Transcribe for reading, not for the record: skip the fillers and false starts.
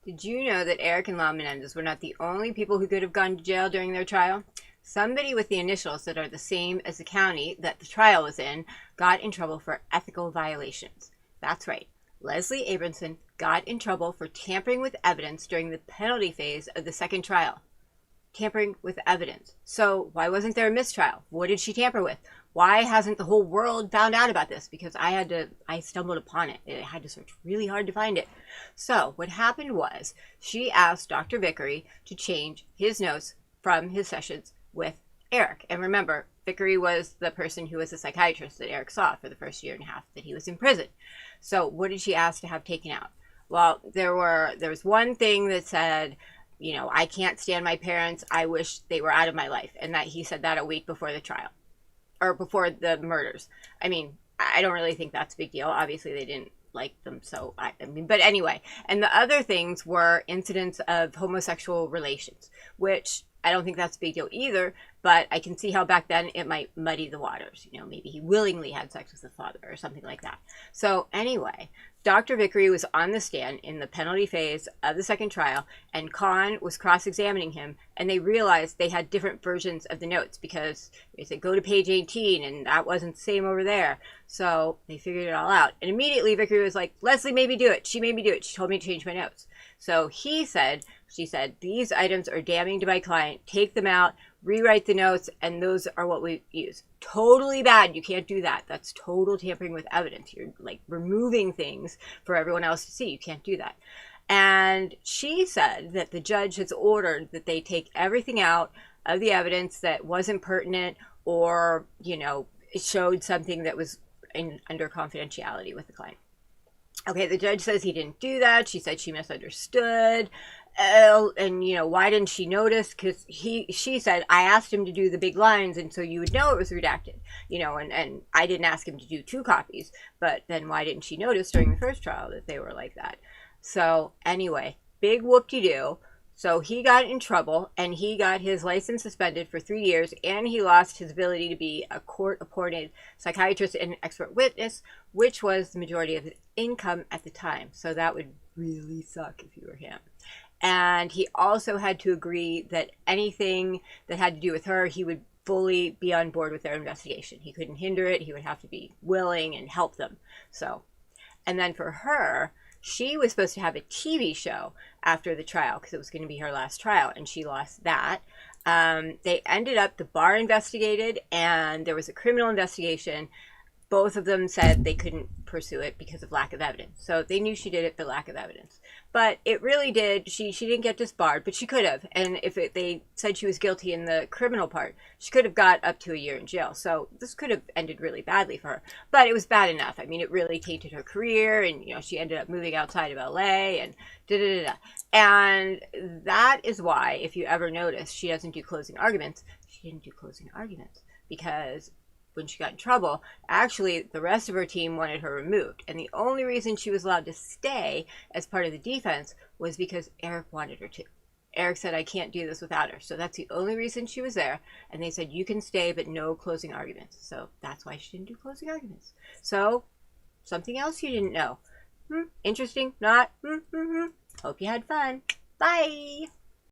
Did you know that Erik and Lon Menendez were not the only people who could have gone to jail during their trial? Somebody with the initials that are the same as the county that the trial was in got in trouble for ethical violations. That's right. Leslie Abramson got in trouble for tampering with evidence during the penalty phase of the second trial. Tampering with evidence. So why wasn't there a mistrial? What did she tamper with? Why hasn't the whole world found out about this? Because I stumbled upon it. I had to search really hard to find it. So what happened was she asked Dr. Vickery to change his notes from his sessions with Erik. And remember, Vickery was the person who was a psychiatrist that Erik saw for the first year and a half that he was in prison. So what did she ask to have taken out? Well, there was one thing that said, you know, I can't stand my parents. I wish they were out of my life. And that he said that a week before the trial. Or before the murders. I mean, I don't really think that's a big deal. Obviously, they didn't like them, so I mean, but anyway. And the other things were incidents of homosexual relations, which I don't think that's a big deal either, but I can see how back then it might muddy the waters. You know, maybe he willingly had sex with the father or something like that. So anyway, Dr. Vickery was on the stand in the penalty phase of the second trial, and Kahn was cross-examining him, and they realized they had different versions of the notes because they said, go to page 18, and that wasn't the same over there. So they figured it all out. And immediately Vickery was like, Leslie made me do it. She made me do it. She told me to change my notes. So she said, these items are damning to my client. Take them out, rewrite the notes, and those are what we use. Totally bad. You can't do that. That's total tampering with evidence. You're like removing things for everyone else to see. You can't do that. And she said that the judge has ordered that they take everything out of the evidence that wasn't pertinent or, you know, it showed something that was under confidentiality with the client. Okay, the judge says he didn't do that. She said she misunderstood. And, you know, why didn't she notice? Because she said, I asked him to do the big lines, and so you would know it was redacted. You know, and I didn't ask him to do 2 copies. But then why didn't she notice during the first trial that they were like that? So, anyway, big whoop-de-doo. So he got in trouble, and he got his license suspended for 3 years, and he lost his ability to be a court-appointed psychiatrist and expert witness, which was the majority of his income at the time. So that would really suck if you were him. And he also had to agree that anything that had to do with her, he would fully be on board with their investigation. He couldn't hinder it. He would have to be willing and help them. So, and then for her, she was supposed to have a TV show after the trial because it was going to be her last trial, and she lost that. They ended up, the bar investigated, and there was a criminal investigation. Both of them said they couldn't pursue it because of lack of evidence. So they knew she did it for lack of evidence. But it really did, she didn't get disbarred, but she could have. And if they said she was guilty in the criminal part, she could have got up to a year in jail. So this could have ended really badly for her. But it was bad enough. I mean, it really tainted her career, and, you know, she ended up moving outside of LA and da-da-da-da. And that is why, if you ever notice, she doesn't do closing arguments. She didn't do closing arguments because when she got in trouble, actually the rest of her team wanted her removed, and the only reason she was allowed to stay as part of the defense was because Erik wanted her to. Erik said, I can't do this without her. So that's the only reason she was there, and they said, you can stay but no closing arguments. So that's why she didn't do closing arguments. So something else you didn't know. Interesting? Not? Hope you had fun. Bye.